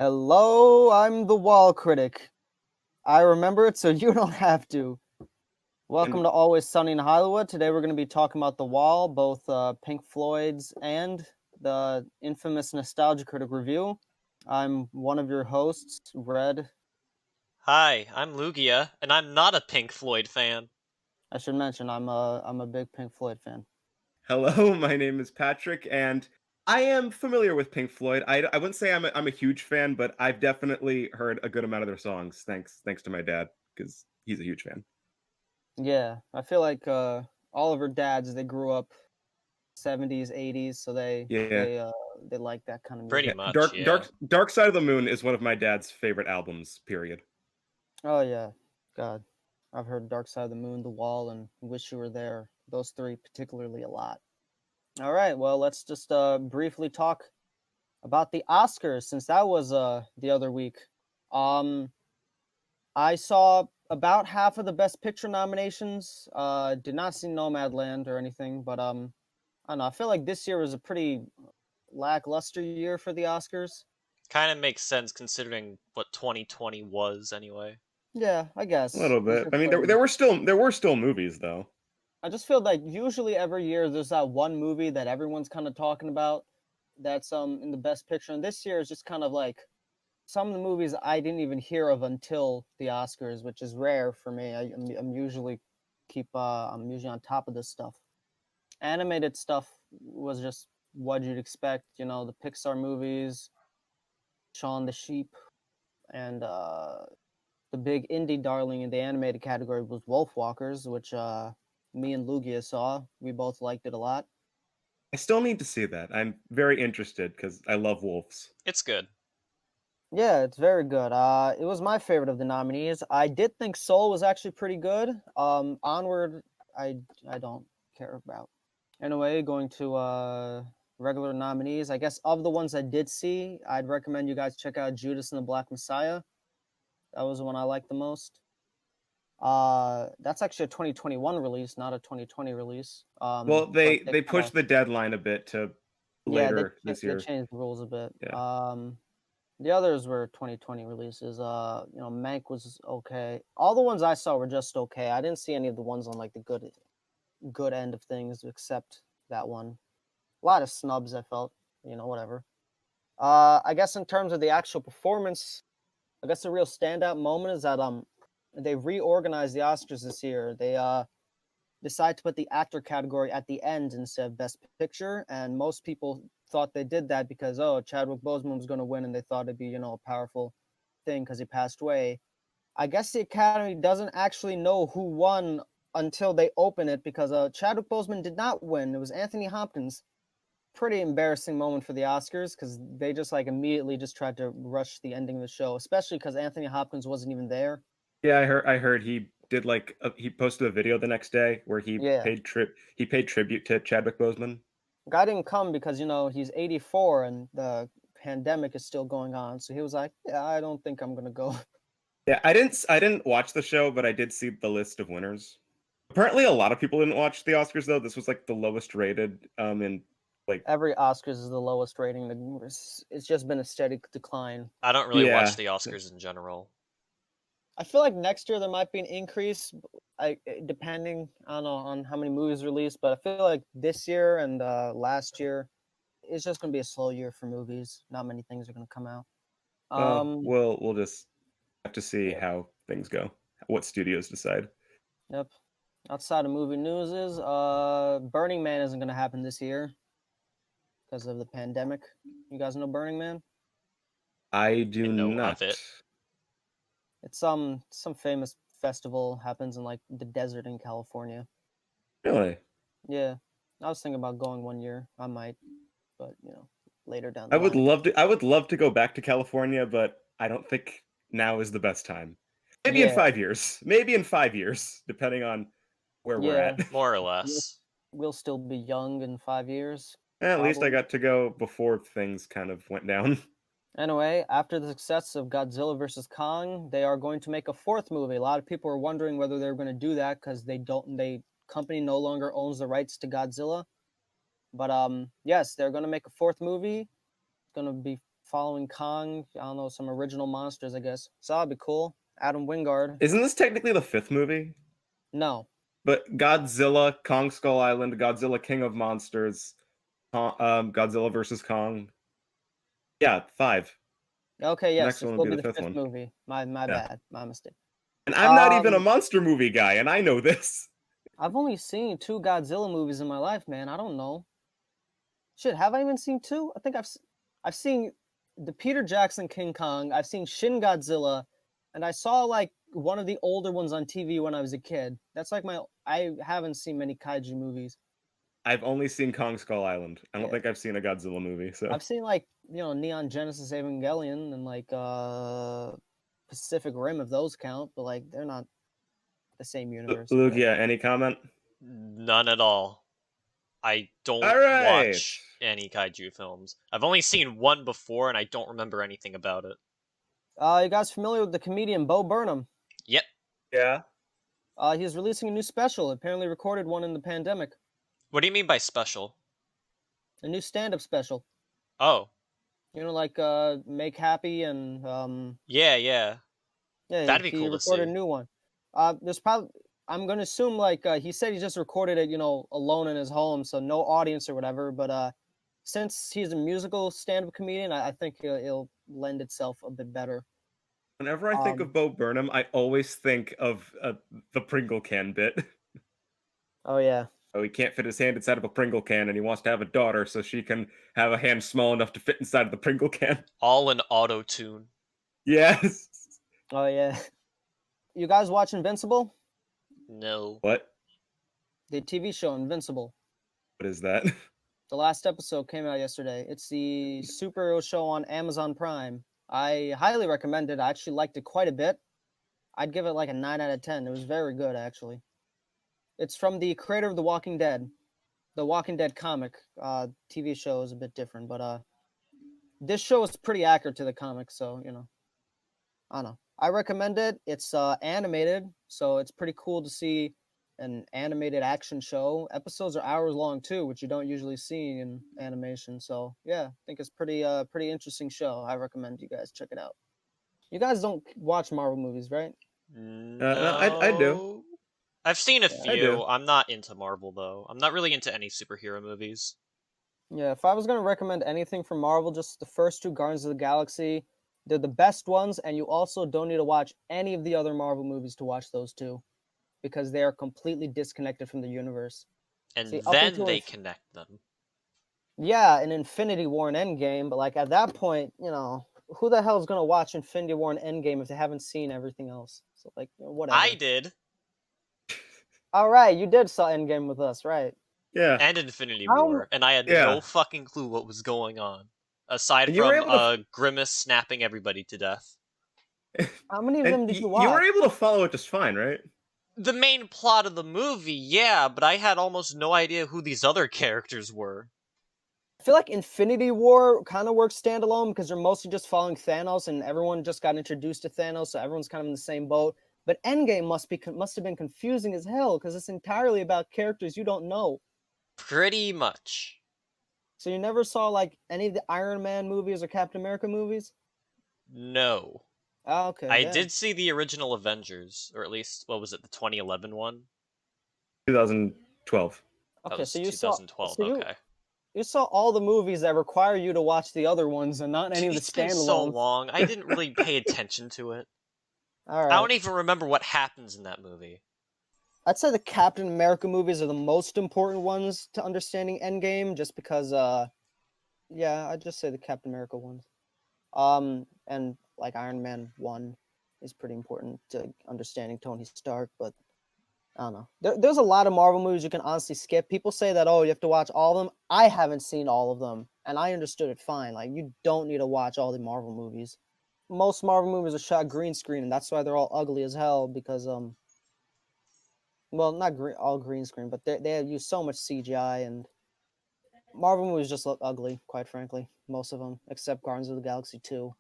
Hello, I'm the Wall Critic. I remember it, so you don't have to. Welcome And to Always Sunny in Hollywood. Today we're going to be talking about The Wall, both Pink Floyd's and the infamous Nostalgia Critic review. I'm one of your hosts, Red. Hi, I'm Lugia, and I'm not a Pink Floyd fan. I should mention I'm a big Pink Floyd fan. hello, my name is Patrick, and I am familiar with Pink Floyd. I wouldn't say I'm a huge fan, but I've definitely heard a good amount of their songs. Thanks to my dad because he's a huge fan. Yeah, I feel like all of her dads they grew up 70s, 80s, so they Yeah, they uh they like that kind of Pretty yeah. music. much, Dark yeah. Dark Dark Side of the Moon is one of my dad's favorite albums. Period. Oh yeah, God, I've heard Dark Side of the Moon, The Wall, and Wish You Were There. Those three particularly a lot. All right, well let's just briefly talk about the Oscars since that was the other week. Um, I saw about half of the Best Picture nominations. Did not see Nomadland or anything, but I don't know. I feel like this year was a pretty lackluster year for the Oscars. Kind of makes sense considering what 2020 was, anyway. Yeah, I A guess. little It's bit. just I mean, like there were still movies though. I just feel like usually every year there's that one movie that everyone's kind of talking about that's in the best picture, and this year is just kind of like some of the movies I didn't even hear of until the Oscars, which is rare for me. I'm usually I'm usually on top of this stuff. Animated stuff was just what you'd expect, you know, the Pixar movies, Shaun the Sheep, and the big indie darling in the animated category was Wolfwalkers, which me and Lugia saw. We both liked it a lot. I still need to see that. I'm very interested because I love wolves. It's good. Yeah, it's very good. It was my favorite of the nominees. I did think Soul was actually pretty good. Onward, I I don't care about. Anyway, going to regular nominees. I guess of the ones I did see, I'd recommend you guys check out Judas and the Black Messiah. That was the one I liked the most. That's actually a 2021 release, not a 2020 release. Well, But they they they kind of pushed the deadline a bit to yeah, later this they year. changed the rules a bit. Yeah. The others were 2020 releases. Mank was okay. All the ones I saw were just okay. I didn't see any of the ones on like the good end of things except that one. A lot of snubs I felt, whatever. I guess in terms of the actual performance, I guess the real standout moment is that they reorganized the Oscars this year. They decide to put the actor category at the end instead of Best Picture, and most people thought they did that because Chadwick Boseman was going to win, and they thought it'd be a powerful thing because he passed away. I guess the Academy doesn't actually know who won until they open it because Chadwick Boseman did not win. It was Anthony Hopkins. Pretty embarrassing moment for the Oscars because they just like immediately just tried to rush the ending of the show, especially because Anthony Hopkins wasn't even there. Yeah, I heard he did he posted a video the next day where Yeah, he paid tribute to Chadwick Boseman. guy didn't come because he's 84 and the pandemic is still going on. So he was like, "Yeah, I don't think I'm gonna go." Yeah, I didn't watch the show, but I did see the list of winners. Apparently a lot of people didn't watch the Oscars though. This was like the lowest rated in like Every Oscars is the lowest rating. It's just been a steady decline. I don't really watch yeah. the Oscars in general. I feel like next year there might be an increase, depending I don't know on how many movies released. But I feel like this year and last year it's just gonna be a slow year for movies. Not many things are gonna come out. Well, Um, we'll just have to see yeah, how things go. What studios decide. yep. Outside of movie news is Burning Man isn't gonna happen this year because of the pandemic. You guys know Burning Man? I I do know of not. it. It's some famous festival happens in like the desert in California. Really? Yeah, I was thinking about going one year. I might, but later down the I would line. love to I would love to go back to California, but I don't think now is the best time. Maybe in Yeah, 5 years. Maybe in 5 years, depending on where we're yeah. at. More or We'll, less. we'll still be young in 5 years, At least I probably. got to go before things kind of went down. Anyway, after the success of Godzilla vs. Kong, they are going to make a fourth movie. A lot of people are wondering whether they're going to do that because they company no longer owns the rights to Godzilla. But yes, they're going to make a fourth movie. It's going to be following Kong. I don't know, some original monsters, I guess. So that'd be cool. Adam Wingard. Isn't this technically the 5th movie? No. But Godzilla, Kong Skull Island, Godzilla King of Monsters, Godzilla versus Kong. Yeah, 5. Okay, The yes, next this one will will be be the the 5th fifth one. movie. My Yeah. bad. My mistake. And I'm not even a Um, monster movie guy, and I know this. I've only seen 2 Godzilla movies in my life, man. I don't know. Shit, have I even seen 2? I think I've seen the Peter Jackson King Kong. I've seen Shin Godzilla, and I saw like one of the older ones on TV when I was a kid. That's like I haven't seen many kaiju movies. I've only seen Kong Skull Island. I don't Yeah. think I've seen a Godzilla movie. So I've seen like, Neon Genesis Evangelion and like Pacific Rim, if those count, but like they're not the same universe. Luke, But yeah, any comment? None at all. I don't All right. watch any kaiju films. I've only seen one before, and I don't remember anything about it. you guys familiar with the comedian Bo Burnham? Yep. Yeah. He's releasing a new special. Apparently recorded one in the pandemic. What do you mean by special? A new stand-up special. Oh. Like Make Happy and Yeah. yeah, That'd be he cool to recorded see. a new one. There's probably I'm gonna assume like he said he just recorded it, alone in his home, so no audience or whatever. But since he's a musical stand-up comedian, I think it'll lend itself a bit better. Whenever I think of Bo Burnham, I always think of the Pringle can bit. Oh yeah. Oh, he can't fit his hand inside of a Pringle can, and he wants to have a daughter so she can have a hand small enough to fit inside of the Pringle can. All in auto-tune. Yes. Oh yeah. You guys watch Invincible? No. What? The TV show Invincible. What is that? The last episode came out yesterday. It's the superhero show on Amazon Prime. I highly recommend it. I actually liked it quite a bit. I'd give it like a 9 out of 10. It was very good, actually. It's from the creator of The Walking Dead. The Walking Dead comic. TV show is a bit different, but this show is pretty accurate to the comic, so, I don't know. I recommend it. It's animated, so it's pretty cool to see an animated action show. Episodes are hours long too, which you don't usually see in animation. So yeah, I think it's pretty interesting show. I recommend you guys check it out. You guys don't watch Marvel movies, right? No. I do. I've seen a Yeah. I do. few. I'm not into Marvel, though. I'm not really into any superhero movies. Yeah, if I was gonna recommend anything from Marvel, just the first 2 Guardians of the Galaxy. They're the best ones, and you also don't need to watch any of the other Marvel movies to watch those 2, because they are completely disconnected from the universe. And See, up then until they connect them. Yeah, in Infinity War and Endgame, but like at that point, who the hell is gonna watch Infinity War and Endgame if they haven't seen everything else? So like, whatever. I did. All right, you did saw Endgame with us, right? Yeah. And Infinity How- War, and I had Yeah. no fucking clue what was going on. Aside And you were from able to Grimace snapping everybody to death. How many of And them did you you watch? were able to follow it just fine, right? The main plot of the movie, yeah, but I had almost no idea who these other characters were. I feel like Infinity War kind of works standalone because they're mostly just following Thanos, and everyone just got introduced to Thanos, so everyone's kind of in the same boat. But Endgame must have been confusing as hell because it's entirely about characters you don't know. Pretty much. So you never saw like any of the Iron Man movies or Captain America movies? No. Oh, okay. I yeah. did see the original Avengers, or at least, what was it, the 2011 one? 2012. That Okay, was so you 2012, saw. okay. You saw all the movies that require you to watch the other ones and not any of the It's been so standalones. long, I didn't really pay attention to it. All I right. don't even remember what happens in that movie. I'd say the Captain America movies are the most important ones to understanding Endgame, just because. Yeah, I'd just say the Captain America ones. And like Iron Man 1 is pretty important to understanding Tony Stark, but I don't know. There's a lot of Marvel movies you can honestly skip. People say that, oh, you have to watch all of them. I haven't seen all of them, and I understood it fine. Like, you don't need to watch all the Marvel movies. Most Marvel movies are shot green screen, and that's why they're all ugly as hell, because, well, not all green screen, but they have used so much CGI, and Marvel movies just look ugly, quite frankly. Most of them, except Guardians of the Galaxy 2.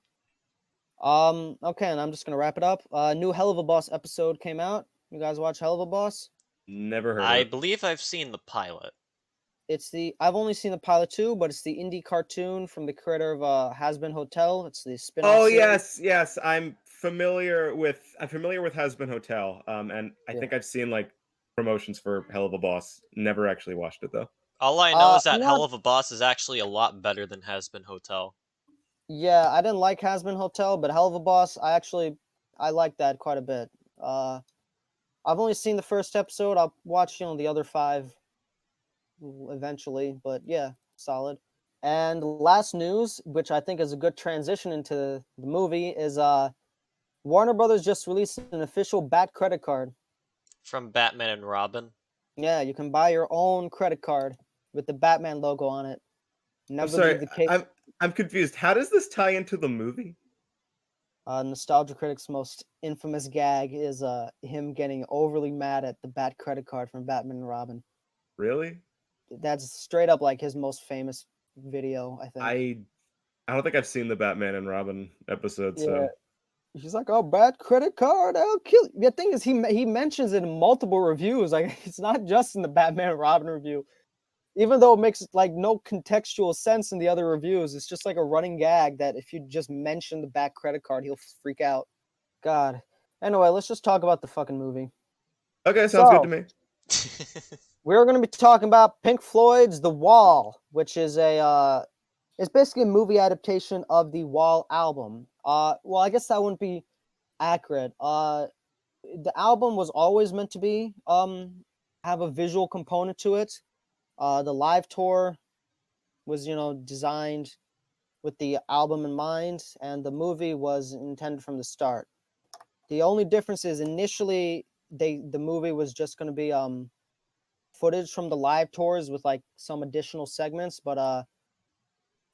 Okay, and I'm just gonna wrap it up. New Hell of a Boss episode came out. You guys watch Hell of a Boss? Never heard I of it. believe I've seen the pilot. I've only seen the pilot too, but it's the indie cartoon from the creator of Has Been Hotel. It's the spin-off Oh series. yes. I'm familiar with Has Been Hotel. And I Yeah. think I've seen like promotions for Hell of a Boss. Never actually watched it though. All I know is I'm that not. Hell of a Boss is actually a lot better than Has Been Hotel. Yeah, I didn't like Has Been Hotel, but Hell of a Boss, I like that quite a bit. I've only seen the first episode. I'll watch the other five eventually, but yeah, solid. And last news, which I think is a good transition into the movie, is Warner Brothers just released an official Bat credit card. From Batman and Robin. Yeah, you can buy your own credit card with the Batman logo on it. I'm Never sorry. leave the case. I'm confused. How does this tie into the movie? Nostalgia Critic's most infamous gag is him getting overly mad at the Bat credit card from Batman and Robin. Really? That's straight up like his most famous video, I think. I don't think I've seen the Batman and Robin episode, Yeah, so he's like, "Oh, Bat credit card, I'll kill you." The thing is, he mentions it in multiple reviews. Like, it's not just in the Batman and Robin review. Even though it makes like no contextual sense in the other reviews, it's just like a running gag that if you just mention the Bat credit card, he'll freak out. God. Anyway, let's just talk about the fucking movie. okay, sounds good to So, me. we're going to be talking about Pink Floyd's The Wall, which is it's basically a movie adaptation of the Wall album. Well, I guess that wouldn't be accurate. The album was always meant to be have a visual component to it. The live tour was, designed with the album in mind, and the movie was intended from the start. The only difference is initially the movie was just going to be footage from the live tours with like some additional segments, but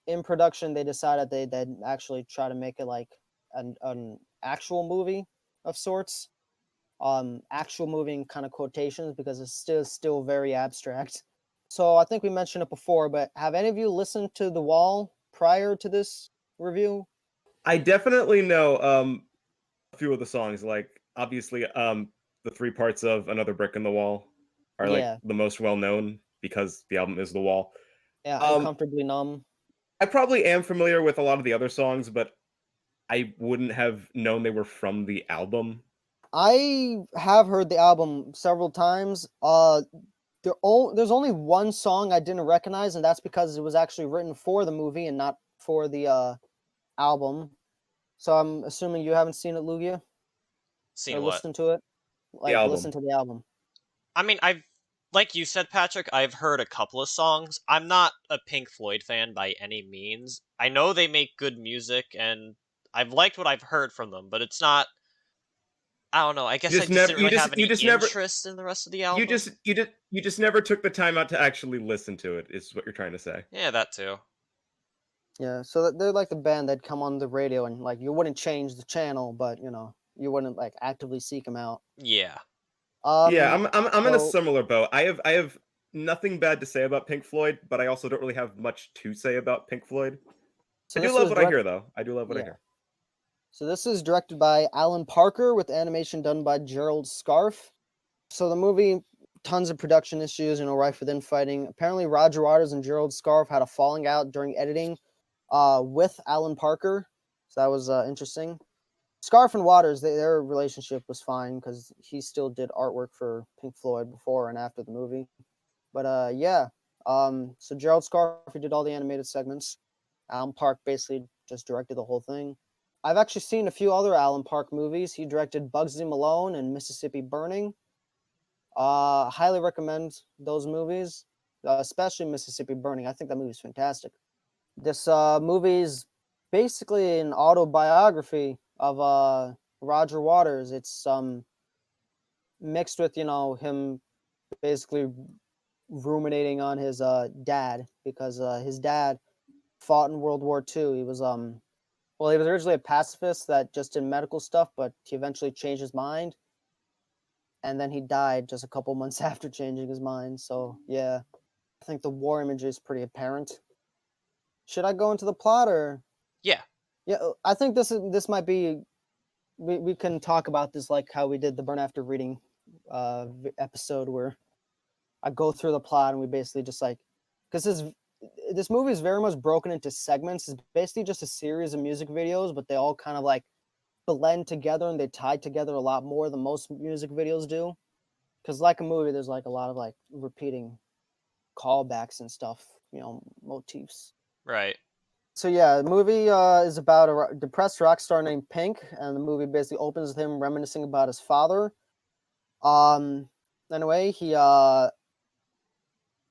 in production they decided they'd actually try to make it like an actual movie of sorts. Actual movie in kind of quotations because it's still very abstract. So I think we mentioned it before, but have any of you listened to The Wall prior to this review? I definitely know a few of the songs. Like obviously, the three parts of Another Brick in the Wall are like Yeah, the most well known because the album is The Wall. yeah, Um, Uncomfortably Numb. I probably am familiar with a lot of the other songs, but I wouldn't have known they were from the album. I have heard the album several times. There's only one song I didn't recognize, and that's because it was actually written for the movie and not for the album. So I'm assuming you haven't seen it, Lugia, or Seen what? listened to it. The Like, listen album. to the album. I mean, like you said, Patrick, I've heard a couple of songs. I'm not a Pink Floyd fan by any means. I know they make good music, and I've liked what I've heard from them, but it's not. I don't know. I You guess I just just never. didn't really have You any just never. interest in the rest of the album. You just never took the time out to actually listen to it. Is what you're trying to say. Yeah, that too. Yeah, so they're like the band that come on the radio and like you wouldn't change the channel, but you wouldn't like actively seek them out. Yeah. Yeah, Um, I'm in a so similar boat. I have nothing bad to say about Pink Floyd, but I also don't really have much to say about Pink Floyd. I so do this love was what I direct. hear, though. I do love what I Yeah, hear. so this is directed by Alan Parker with animation done by Gerald Scarfe. So the movie, tons of production issues, rife with infighting. Apparently, Roger Waters and Gerald Scarfe had a falling out during editing, with Alan Parker. So that was interesting. Scarf and Waters, their relationship was fine because he still did artwork for Pink Floyd before and after the movie. But yeah. So Gerald Scarfe did all the animated segments. Alan Park basically just directed the whole thing. I've actually seen a few other Alan Park movies. He directed Bugsy Malone and Mississippi Burning. Highly recommend those movies, especially Mississippi Burning. I think that movie's fantastic. This movie's basically an autobiography of Roger Waters. It's mixed with him basically ruminating on his dad because his dad fought in World War II. He was well, he was originally a pacifist that just did medical stuff, but he eventually changed his mind, and then he died just a couple months after changing his mind. So yeah, I think the war imagery is pretty apparent. Should I go into the plot or? Yeah. Yeah, I think this might be we can talk about this like how we did the Burn After Reading episode where I go through the plot and we basically just like because this movie is very much broken into segments. It's basically just a series of music videos, but they all kind of like blend together and they tie together a lot more than most music videos do. Because like a movie, there's like a lot of like repeating callbacks and stuff, motifs. Right. So yeah, the movie is about a depressed rock star named Pink, and the movie basically opens with him reminiscing about his father. Anyway, he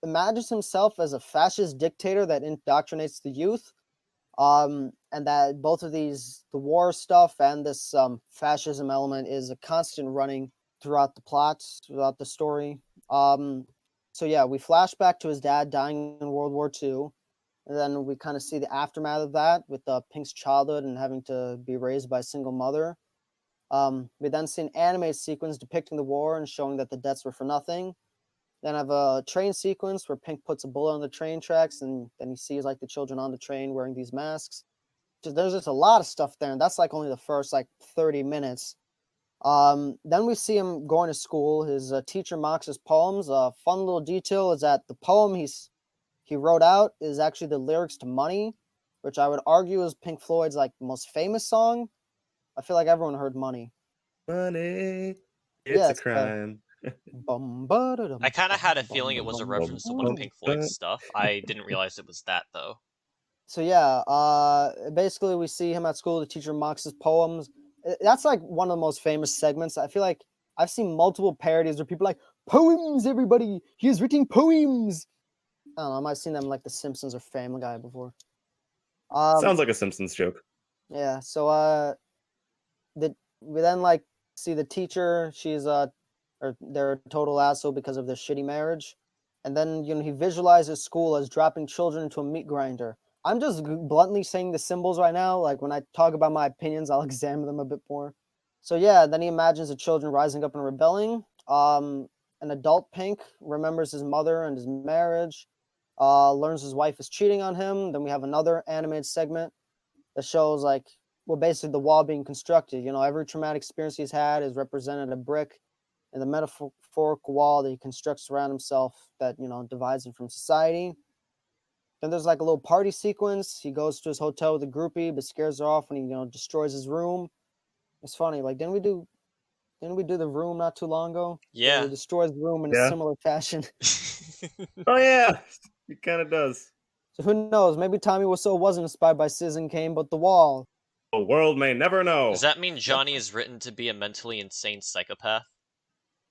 imagines himself as a fascist dictator that indoctrinates the youth. And that both of these, the war stuff and this fascism element, is a constant running throughout the plot, throughout the story. So yeah, we flash back to his dad dying in World War II, and then we kind of see the aftermath of that with Pink's childhood and having to be raised by a single mother. We then see an anime sequence depicting the war and showing that the deaths were for nothing. Then I have a train sequence where Pink puts a bullet on the train tracks, and then he sees like the children on the train wearing these masks. There's just a lot of stuff there, and that's like only the first like 30 minutes. Then we see him going to school. His teacher mocks his poems. A fun little detail is that the poem he wrote out is actually the lyrics to "Money," which I would argue is Pink Floyd's like most famous song. I feel like everyone heard "Money." Money, it's Yeah, a it's crime. I kind of had a feeling it was a reference to one of Pink Floyd's stuff. I didn't realize it was that though. So yeah, basically we see him at school. The teacher mocks his poems. That's like one of the most famous segments. I feel like I've seen multiple parodies where people are like, "Poems, everybody! He is writing poems." I don't know. I might have seen them like The Simpsons or Family Guy before. Sounds like a Simpsons joke. Yeah. So we then like see the teacher. She's or they're a total asshole because of their shitty marriage, and then he visualizes school as dropping children into a meat grinder. I'm just bluntly saying the symbols right now. Like when I talk about my opinions, I'll examine them a bit more. So yeah, then he imagines the children rising up and rebelling. An adult Pink remembers his mother and his marriage. Learns his wife is cheating on him. Then we have another animated segment that shows like, well, basically the wall being constructed. Every traumatic experience he's had is represented a brick in the metaphorical wall that he constructs around himself that divides him from society. Then there's like a little party sequence. He goes to his hotel with a groupie, but scares her off when he destroys his room. It's funny. Like didn't we do The Room not too long ago? Where he Yeah. destroys the room in a Yeah. similar fashion. Oh yeah, it kind of does. So who knows? Maybe Tommy Wiseau wasn't inspired by Citizen Kane, but The Wall. The world may never know. Does that mean Johnny is written to be a mentally insane psychopath?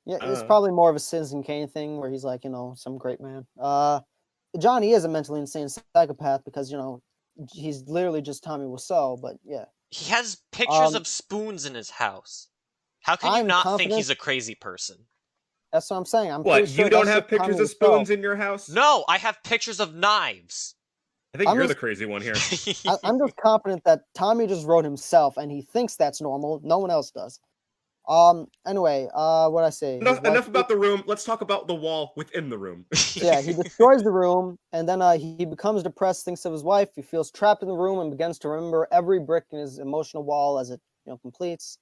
Yeah, it's probably more of a Citizen Kane thing where he's like, some great man. Johnny is a mentally insane psychopath because, he's literally just Tommy Wiseau, but yeah. He has pictures Um, of spoons in his house. How can you I'm not think confident. he's a crazy person? That's what I'm saying. I'm What, pretty sure you don't that's have just pictures Tommy of spoons Wiseau. in your house? No, I have pictures of knives. I think I'm you're just- the crazy one here. I'm just confident that Tommy just wrote himself and he thinks that's normal. No one else does. Anyway, what I say? Enough about the room. Let's talk about the wall within the room. Yeah, he destroys the room, and then he becomes depressed, thinks of his wife. He feels trapped in the room and begins to remember every brick in his emotional wall as it completes.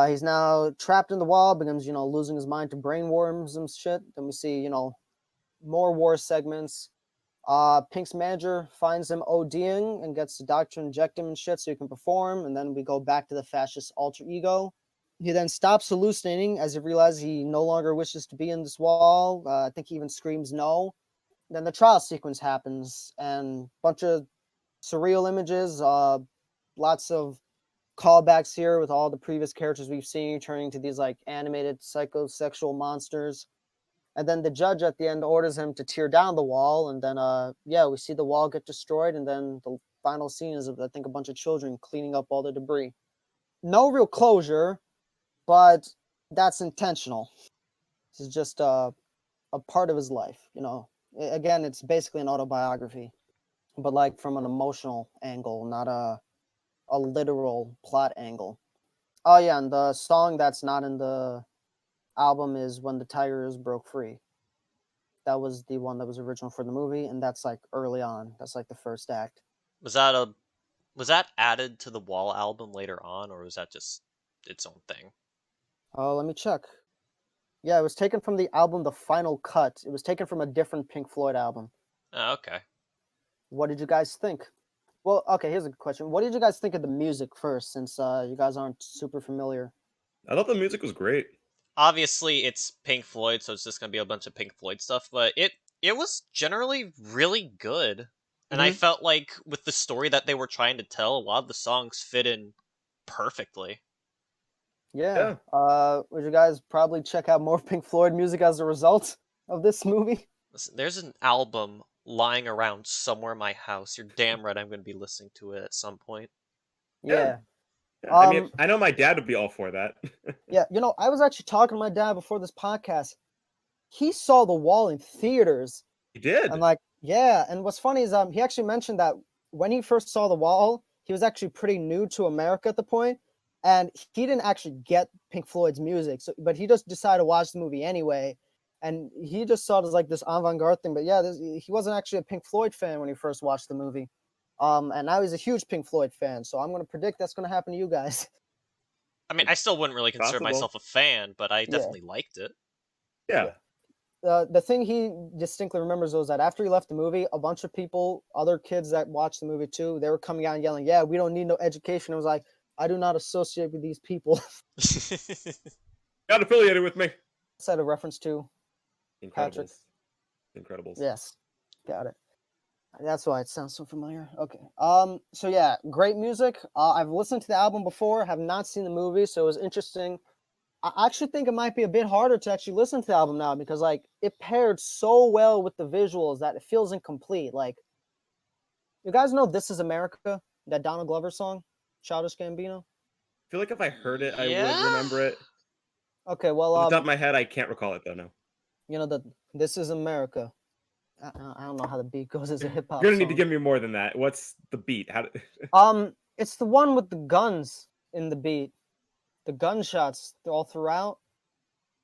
He's now trapped in the wall, begins losing his mind to brain worms and shit. Then we see more war segments. Pink's manager finds him ODing and gets the doctor to inject him and shit so he can perform. And then we go back to the fascist alter ego. He then stops hallucinating as he realizes he no longer wishes to be in this wall. I think he even screams no. Then the trial sequence happens and a bunch of surreal images, lots of callbacks here with all the previous characters we've seen turning to these like animated psychosexual monsters. And then the judge at the end orders him to tear down the wall. And then, we see the wall get destroyed. And then the final scene is, I think, a bunch of children cleaning up all the debris. No real closure, but that's intentional. This is just a part of his life. Again, it's basically an autobiography, but like from an emotional angle, not a literal plot angle. Oh, yeah. And the song that's not in the album is When the Tigers Broke Free. That was the one that was original for the movie, and that's like early on. That's like the first act. Was that added to the Wall album later on, or was that just its own thing? Oh, let me check. Yeah, it was taken from the album The Final Cut. It was taken from a different Pink Floyd album. Okay. What did you guys think? Well, okay, here's a question. What did you guys think of the music first, since you guys aren't super familiar? I thought the music was great. Obviously, it's Pink Floyd, so it's just gonna be a bunch of Pink Floyd stuff. But it was generally really good, and I Hmm. felt like with the story that they were trying to tell, a lot of the songs fit in perfectly. Yeah. Yeah. Would you guys probably check out more Pink Floyd music as a result of this movie? Listen, there's an album lying around somewhere in my house. You're damn right I'm gonna be listening to it at some point. Yeah. Yeah. Yeah. I mean, Um, I know my dad would be all for that. yeah, I was actually talking to my dad before this podcast. He saw The Wall in theaters. He And did. like, yeah, and what's funny is he actually mentioned that when he first saw The Wall, he was actually pretty new to America at the point, and he didn't actually get Pink Floyd's music. So, but he just decided to watch the movie anyway, and he just saw it as like this avant-garde thing. But yeah, he wasn't actually a Pink Floyd fan when he first watched the movie. And now he's a huge Pink Floyd fan. So I'm gonna predict that's gonna happen to you guys. I mean, I still wouldn't really consider Possible. myself a fan, but I Yeah, definitely liked it. Yeah. yeah. The thing he distinctly remembers was that after he left the movie, a bunch of people, other kids that watched the movie too, they were coming out and yelling, "Yeah, we don't need no education." I was like, I do not associate with these people. Got affiliated with me. Said a reference to Patrick. Incredibles. Incredibles. Yes, got it. That's why it sounds so familiar. Okay. So yeah, great music. I've listened to the album before, have not seen the movie, so it was interesting. I actually think it might be a bit harder to actually listen to the album now because like it paired so well with the visuals that it feels incomplete. Like, you guys know "This Is America," that Donald Glover song, Childish Gambino? I feel like if I heard it, I would Yeah? remember it. Okay, well, Off the top of my head, I can't recall it though. No. the "This Is America." I don't know how the beat goes. It's a hip You're hop gonna need to song. give me more than that. What's the beat? How? It's the one with the guns in the beat, the gunshots all throughout.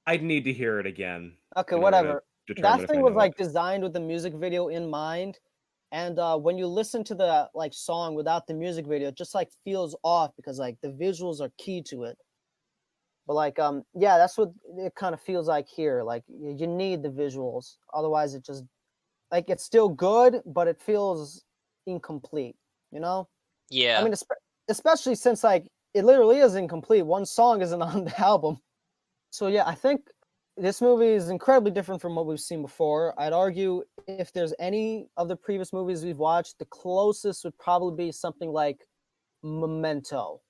I'd need to hear it again Okay, in order to whatever. determine That if I thing was know it. like designed with the music video in mind, and when you listen to the like song without the music video, it just like feels off because like the visuals are key to it. But like, yeah, that's what it kind of feels like here. Like you need the visuals, otherwise it just like it's still good, but it feels incomplete. You know? I Yeah. mean, especially since like it literally is incomplete. One song isn't on the album. So yeah, I think this movie is incredibly different from what we've seen before. I'd argue if there's any of the previous movies we've watched, the closest would probably be something like Memento.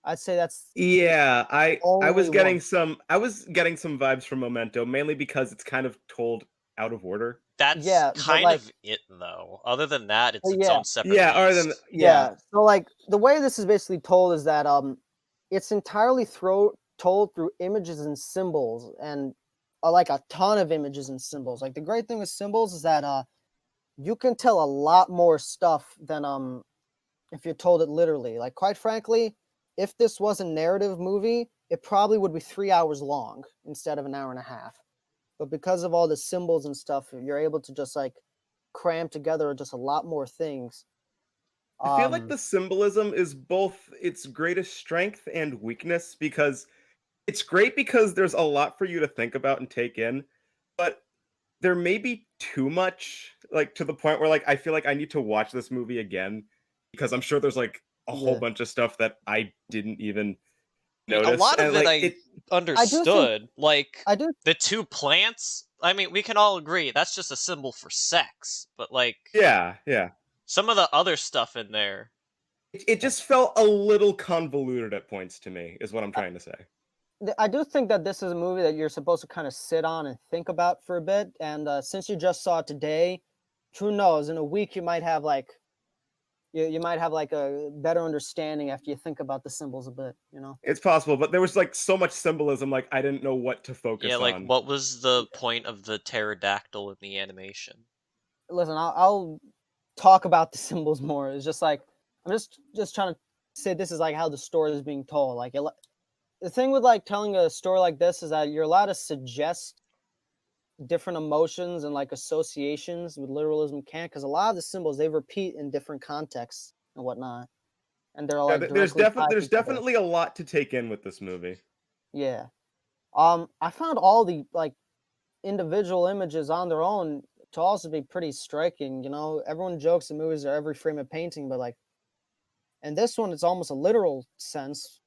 I'd say that's Yeah, I only was one. getting some vibes from Memento, mainly because it's kind of told out of order. That's Yeah, but kind like, of it, though. Other than that, it's its yeah, own separate Yeah, other than beast. yeah, yeah. So like the way this is basically told is that it's entirely told through images and symbols and like a ton of images and symbols. Like the great thing with symbols is that you can tell a lot more stuff than if you're told it literally. Like quite frankly, if this was a narrative movie, it probably would be 3 hours long instead of an hour and a half. But because of all the symbols and stuff, you're able to just like cram together just a lot more things. I feel like Um, the symbolism is both its greatest strength and weakness because it's great because there's a lot for you to think about and take in, but there may be too much, like to the point where like I feel like I need to watch this movie again because I'm sure there's like a whole yeah, bunch of stuff that I didn't even I mean, a notice, lot and of it like I it. I do think understood. Like, I do. the two plants, I mean, we can all agree that's just a symbol for sex. But, like, Yeah, yeah. some of the other stuff in there. It just felt a little convoluted at points to me, is what I'm trying to say. I do think that this is a movie that you're supposed to kind of sit on and think about for a bit. And since you just saw it today, who knows? In a week, you might have like you might have like a better understanding after you think about the symbols a bit. You know. It's possible, but there was like so much symbolism, like I didn't know what to Yeah, focus like, on. what was the point of the pterodactyl in the animation? Listen, I'll talk about the symbols more. It's just like I'm just trying to say this is like how the story is being told. Like the thing with like telling a story like this is that you're allowed to suggest different emotions and like associations with literalism can't because a lot of the symbols they repeat in different contexts and whatnot, and they're all Yeah, like directly tied there's together. definitely a lot to take in with this movie. Yeah. I found all the like individual images on their own to also be pretty striking. You know, everyone jokes in movies are every frame a painting, but like, in this one, it's almost a literal sense.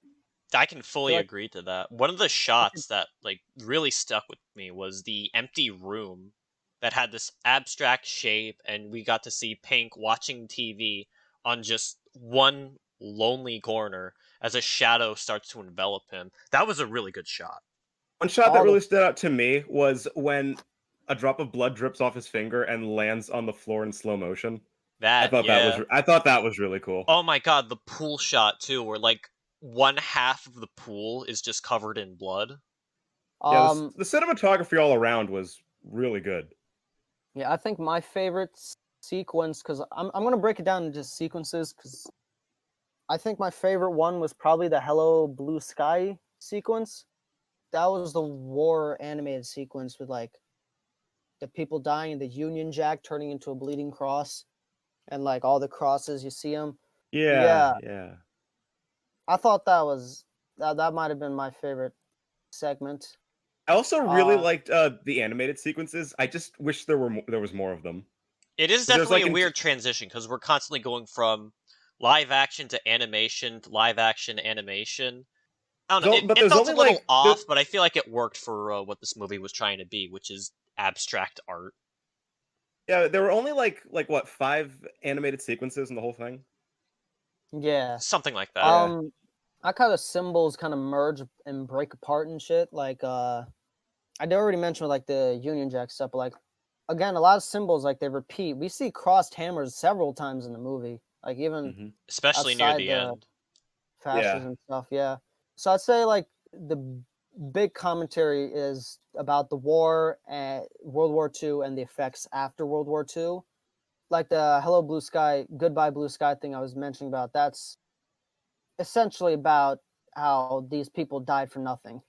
I can I fully feel like agree to that. One of the I could, shots that like really stuck with me was the empty room that had this abstract shape, and we got to see Pink watching TV on just one lonely corner as a shadow starts to envelop him. That was a really good shot. One shot that all the really stood out to me was when a drop of blood drips off his finger and lands on the floor in slow motion. That, yeah. I thought that was really cool. Oh my god, the pool shot too, where like one half of the pool is just covered in blood. Yeah, um the cinematography all around was really good. yeah, I think my favorite sequence, because I'm gonna break it down into sequences, because I think my favorite one was probably the Hello Blue Sky sequence. That was the war animated sequence with like the people dying and the Union Jack turning into a bleeding cross and like all the crosses you see them. Yeah, Yeah, yeah. I thought that might have been my favorite segment. I also really Uh, liked the animated sequences. I just wish there was more of them. It is 'Cause there's definitely like a weird transition because we're constantly going from live action to animation to live action animation. I don't know. but It there's felt a only little like off, but I feel like it worked for what this movie was trying to be, which is abstract art. yeah, there were only like what, 5 animated sequences in the whole thing? yeah. Something like that. Yeah. Um, I kind of symbols kind of merge and break apart and shit. Like I did already mention like the Union Jack stuff, but like again, a lot of symbols like they repeat. We see crossed hammers several times in the movie, like even Mhm. Especially near outside the the end. Yeah. fascism stuff. Yeah. So I'd say like the big commentary is about the war and World War II and the effects after World War II. Like the Hello Blue Sky, Goodbye Blue Sky thing I was mentioning about. That's essentially about how these people died for nothing.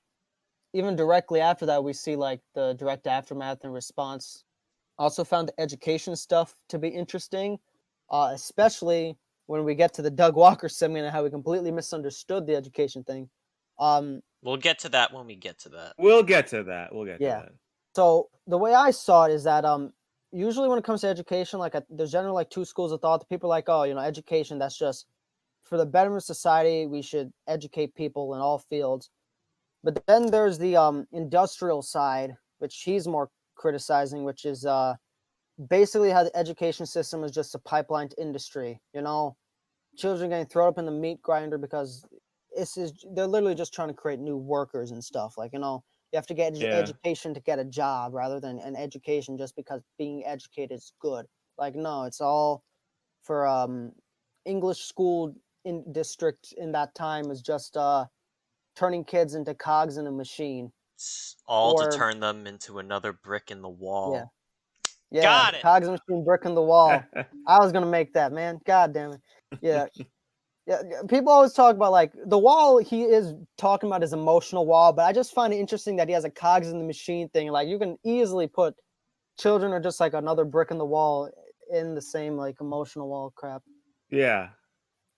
Even directly after that, we see like the direct aftermath and response. Also found the education stuff to be interesting, especially when we get to the Doug Walker segment and how we completely misunderstood the education thing. Um, We'll get to that when we get to that. We'll get to that. We'll get to yeah. that. So the way I saw it is that usually when it comes to education, like there's generally like two schools of thought. The people are like, oh, you know, education, that's just for the betterment of society. We should educate people in all fields. But then there's the industrial side, which he's more criticizing, which is basically how the education system is just a pipeline to industry. You know, children getting thrown up in the meat grinder because they're literally just trying to create new workers and stuff. Like, you know, you have to get Yeah. education to get a job rather than an education just because being educated is good. Like, no, it's all for English school in district in that time is just turning kids into cogs in a machine. It's all to Or turn them into another brick in the yeah, wall. yeah, Got it! cogs in a machine, brick in the wall. I was gonna make that, man. God damn it. Yeah, yeah. People always talk about like the wall. He is talking about his emotional wall, but I just find it interesting that he has a cogs in the machine thing. Like you can easily put children are just like another brick in the wall in the same like emotional wall crap. Yeah.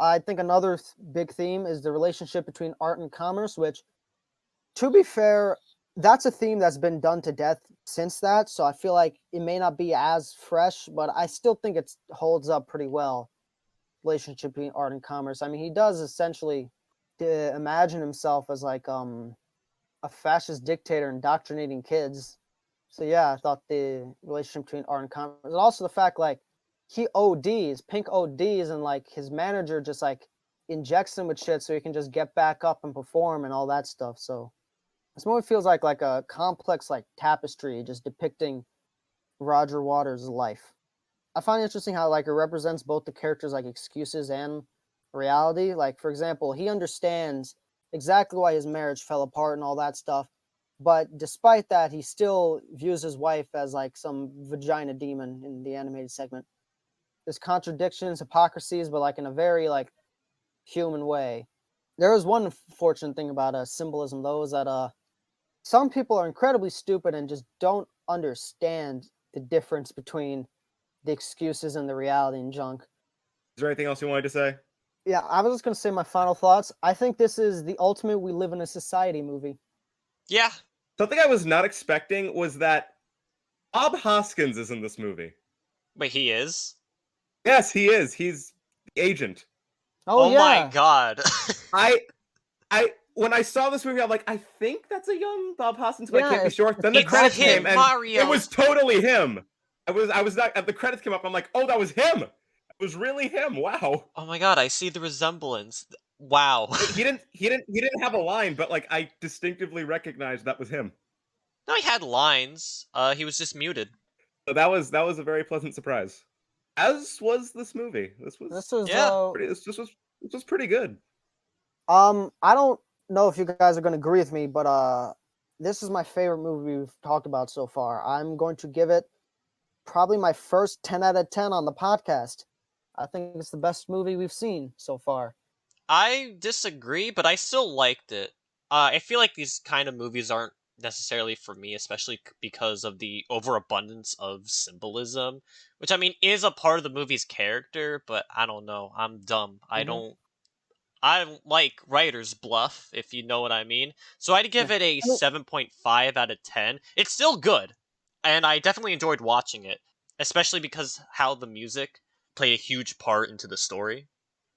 I think another big theme is the relationship between art and commerce, which, to be fair, that's a theme that's been done to death since that. So I feel like it may not be as fresh, but I still think it holds up pretty well. Relationship between art and commerce. I mean, he does essentially imagine himself as like a fascist dictator indoctrinating kids. So yeah, I thought the relationship between art and commerce, and also the fact like he ODs, Pink ODs, and like his manager just like injects him with shit so he can just get back up and perform and all that stuff. So this movie feels like a complex like tapestry just depicting Roger Waters' life. I find it interesting how like it represents both the characters like excuses and reality. Like for example, he understands exactly why his marriage fell apart and all that stuff. But despite that, he still views his wife as like some vagina demon in the animated segment. There's contradictions, hypocrisies, but like in a very like human way. There is one fortunate thing about symbolism though, is that some people are incredibly stupid and just don't understand the difference between the excuses and the reality and junk. Is there anything else you wanted to say? Yeah, I was just gonna say my final thoughts. I think this is the ultimate "we live in a society" movie. Yeah. Something I was not expecting was that Bob Hoskins is in this movie. Wait, he is? Yes, he is. He's the agent. Oh, my yeah. god. I when I saw this movie, I'm like, I think that's a young Bob Hoskins, but I Yeah, can't be it's- sure. Then the It's credits him, came, and Mario. it was totally him. I was not. The credits came up. I'm like, oh, that was him. It was really him. Wow. Oh my god, I see the resemblance. Wow. He didn't have a line, but like I distinctively recognized that was him. No, he had lines. He was just muted. So that was a very pleasant surprise. As was this movie. This was This was Yeah. pretty. This was pretty good. I don't know if you guys are gonna agree with me, but this is my favorite movie we've talked about so far. I'm going to give it probably my first 10 out of 10 on the podcast. I think it's the best movie we've seen so far. I disagree, but I still liked it. I feel like these kind of movies aren't necessarily for me, especially because of the overabundance of symbolism, which I mean is a part of the movie's character, but I don't know. I'm dumb. Mhm. I don't like writer's bluff, if you know what I mean. So I'd give Yeah. it a I mean- 7.5 out of 10. It's still good, and I definitely enjoyed watching it, especially because how the music played a huge part into the story.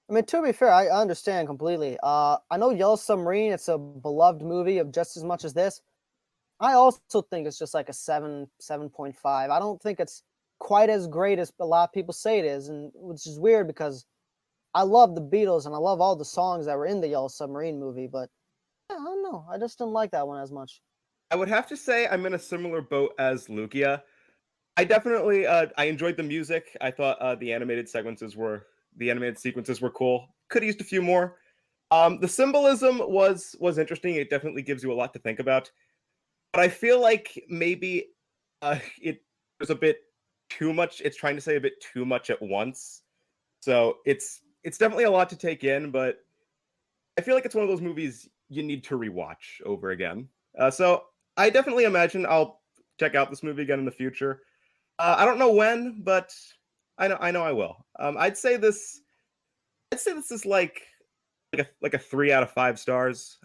I mean, to be fair, I understand completely. I know Yellow Submarine, it's a beloved movie of just as much as this. I also think it's just like a 7.5. I don't think it's quite as great as a lot of people say it is, and which is weird because I love the Beatles and I love all the songs that were in the Yellow Submarine movie, but yeah, I don't know. I just didn't like that one as much. I would have to say I'm in a similar boat as Lugia. I definitely I enjoyed the music. I thought the animated sequences were cool. Could have used a few more. The symbolism was interesting. It definitely gives you a lot to think about. But I feel like maybe it was a bit too much. It's trying to say a bit too much at once. So it's definitely a lot to take in, but I feel like it's one of those movies you need to rewatch over again. So I definitely imagine I'll check out this movie again in the future. I don't know when, but I know I will. I'd say this is like a 3 out of 5 stars,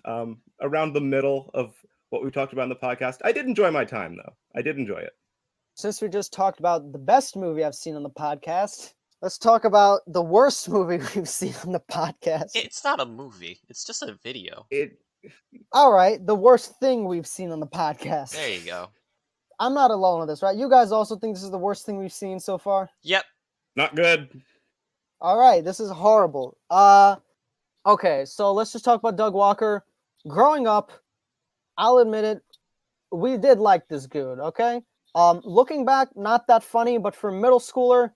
around the middle of what we talked about in the podcast. I did enjoy my time though. I did enjoy it. Since we just talked about the best movie I've seen on the podcast, let's talk about the worst movie we've seen on the podcast. It's not a movie, it's just a video. It All right, the worst thing we've seen on the podcast. There you go. I'm not alone on this, right? You guys also think this is the worst thing we've seen so far? Yep. not good. All right, this is horrible. Okay, so let's just talk about Doug Walker. Growing up, I'll admit it, we did like this dude, okay? Looking back, not that funny, but for a middle schooler,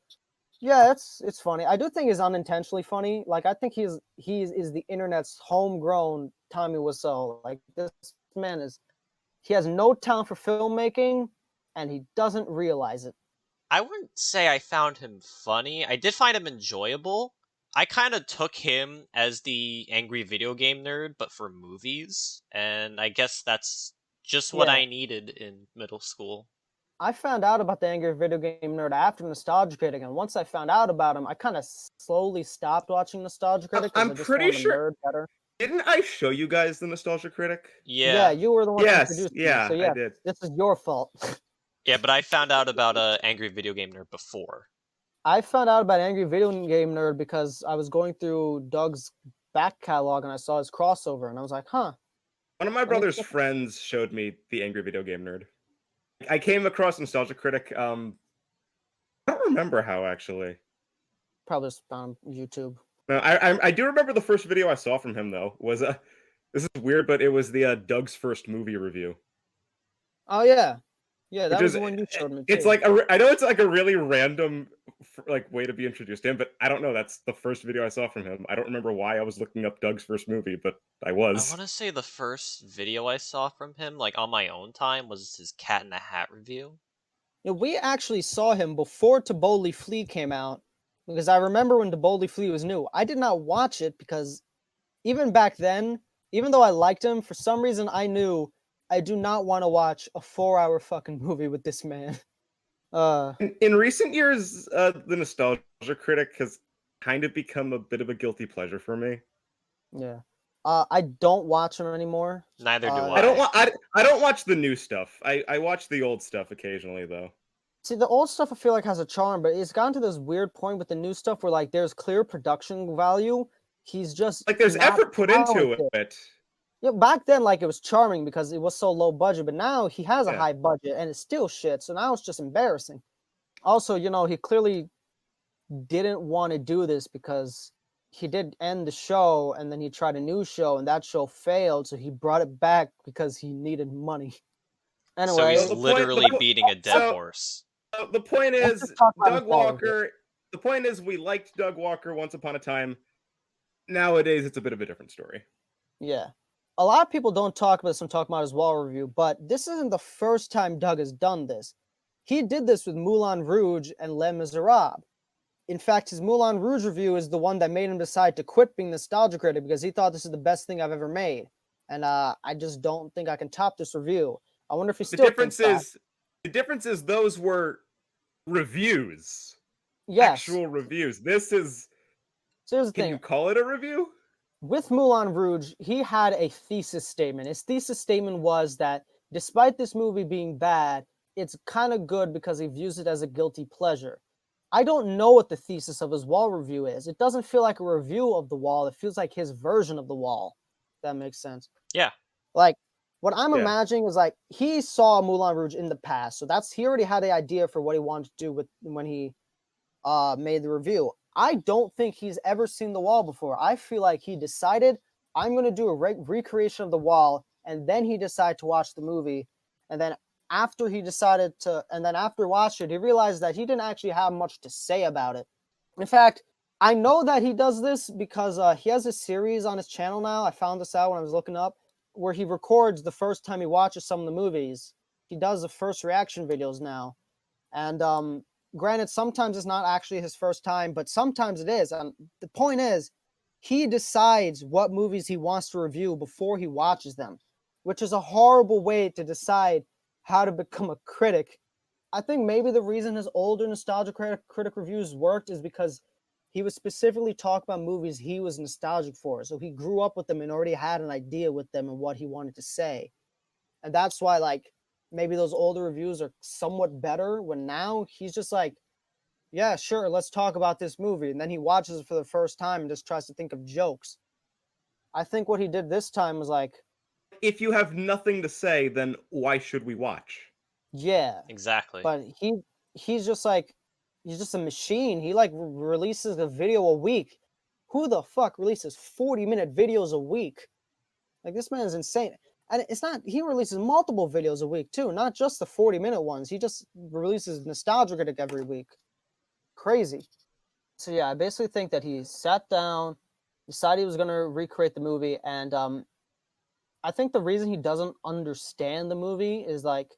yeah, it's funny. I do think he's unintentionally funny. Like I think he is the internet's homegrown Tommy Wiseau. Like this man he has no talent for filmmaking, and he doesn't realize it. I wouldn't say I found him funny. I did find him enjoyable. I kind of took him as the angry video game nerd, but for movies, and I guess that's just what Yeah. I needed in middle school. I found out about the angry video game nerd after Nostalgia Critic, and once I found out about him, I kind of slowly stopped watching Nostalgia Critic because I'm I just pretty found the sure- nerd better. Didn't I show you guys the Nostalgia Critic? Yeah, Yeah, you were the one who Yes, introduced me. yeah, So yeah, I did. this is your fault. yeah, but I found out about angry video game nerd before. I found out about Angry Video Game Nerd because I was going through Doug's back catalog and I saw his crossover, and I was like, huh. One of my brother's friends showed me the Angry Video Game Nerd. I came across Nostalgia Critic. I don't remember how actually. Probably just found on YouTube. No, I do remember the first video I saw from him though was this is weird, but it was the Doug's first movie review. Oh yeah, yeah, that Which was is the one you showed me. It's too. like I know it's like a really random like way to be introduced to him, but I don't know. That's the first video I saw from him. I don't remember why I was looking up Doug's first movie, but I I was. want to say the first video I saw from him, like on my own time, was his Cat in a Hat review. Yeah, we actually saw him before To Boldly Flee came out, because I remember when To Boldly Flee was new. I did not watch it because even back then, even though I liked him, for some reason I knew I do not want to watch a 4-hour fucking movie with this man. In recent years, the Nostalgia Critic has kind of become a bit of a guilty pleasure for me. Yeah. I don't watch him anymore. Neither do I I don't I. I don't watch the new stuff. I watch the old stuff occasionally though. See, the old stuff I feel like has a charm, but it's gotten to this weird point with the new stuff where like there's clear production value. He's just Like there's not effort put into talented. it. Yeah, back then like it was charming because it was so low budget, but now he has a Yeah. high budget and it's still shit. So now it's just embarrassing. Also, he clearly didn't want to do this because he did end the show and then he tried a new show and that show failed, so he brought it back because he needed money. So Anyway, he's the point- literally the- beating a dead so- horse. The point Let's is, just talk about Doug his ball Walker. The point is, we liked Doug Walker once upon a time. Nowadays, it's a bit of a different story. yeah. A lot of people don't talk about this when talking about his wall review, but this isn't the first time Doug has done this. He did this with Moulin Rouge and Les Miserables. In fact, his Moulin Rouge review is the one that made him decide to quit being Nostalgia Critic because he thought this is the best thing I've ever made. And I just don't think I can top this review. I wonder if he still thinks that. The difference is those were reviews. Yes. Actual reviews. This is. So here's the Can thing. you call it a review? With Moulin Rouge, he had a thesis statement. His thesis statement was that despite this movie being bad, it's kind of good because he views it as a guilty pleasure. I don't know what the thesis of his wall review is. It doesn't feel like a review of the wall. It feels like his version of the wall. If that makes sense. Yeah. Like, what I'm Yeah. imagining is like he saw Moulin Rouge in the past, so he already had the idea for what he wanted to do when he made the review. I don't think he's ever seen The Wall before. I feel like he decided, I'm going to do a recreation of The Wall, and then he decided to watch the movie. And then after watching it, he realized that he didn't actually have much to say about it. In fact, I know that he does this because he has a series on his channel now. I found this out when I was looking up, where he records the first time he watches some of the movies. He does the first reaction videos now. And granted, sometimes it's not actually his first time, but sometimes it is. And the point is, he decides what movies he wants to review before he watches them, which is a horrible way to decide how to become a critic. I think maybe the reason his older Nostalgia Critic reviews worked is because he was specifically talking about movies he was nostalgic for. So he grew up with them and already had an idea with them and what he wanted to say. And that's why, like, maybe those older reviews are somewhat better when now he's just like, yeah, sure, let's talk about this movie. And then he watches it for the first time and just tries to think of jokes. I think what he did this time was like, If you have nothing to say, then why should we watch? yeah. Exactly. But he's just like, he's just a machine. He like releases a video a week. Who the fuck releases 40-minute videos a week? Like, this man is insane. And it's not, he releases multiple videos a week too, not just the 40-minute ones. He just releases Nostalgia Critic every week. Crazy. So yeah, I basically think that he sat down, decided he was going to recreate the movie, and I think the reason he doesn't understand the movie is like,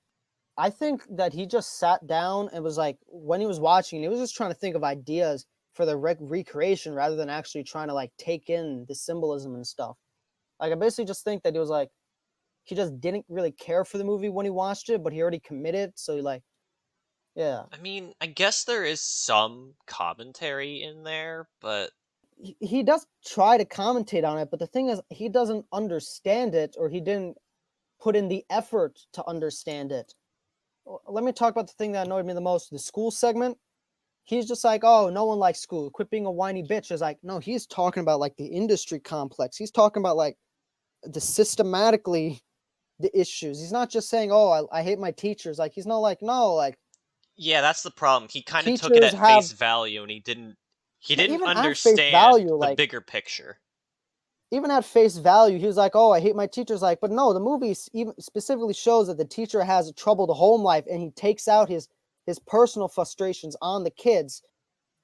I think that he just sat down and was like, when he was watching, he was just trying to think of ideas for the recreation rather than actually trying to like take in the symbolism and stuff. Like, I basically just think that he was like, he just didn't really care for the movie when he watched it, but he already committed. So he like, yeah. I mean, I guess there is some commentary in there, but He does try to commentate on it, but the thing is, he doesn't understand it, or he didn't put in the effort to understand it. Let me talk about the thing that annoyed me the most, the school segment. He's just like, oh, no one likes school. Quit being a whiny bitch. Is like, no, he's talking about like the industry complex. He's talking about like the systematically the issues. He's not just saying, oh, I hate my teachers. Like, he's not like, no, like, yeah, that's the problem. He kind of took it teachers at have- face value, and he didn't Yeah, didn't even at face understand value, the like- bigger picture. even at face value, he was like, oh, I hate my teachers. Like, but no, the movie even specifically shows that the teacher has a troubled home life and he takes out his personal frustrations on the kids.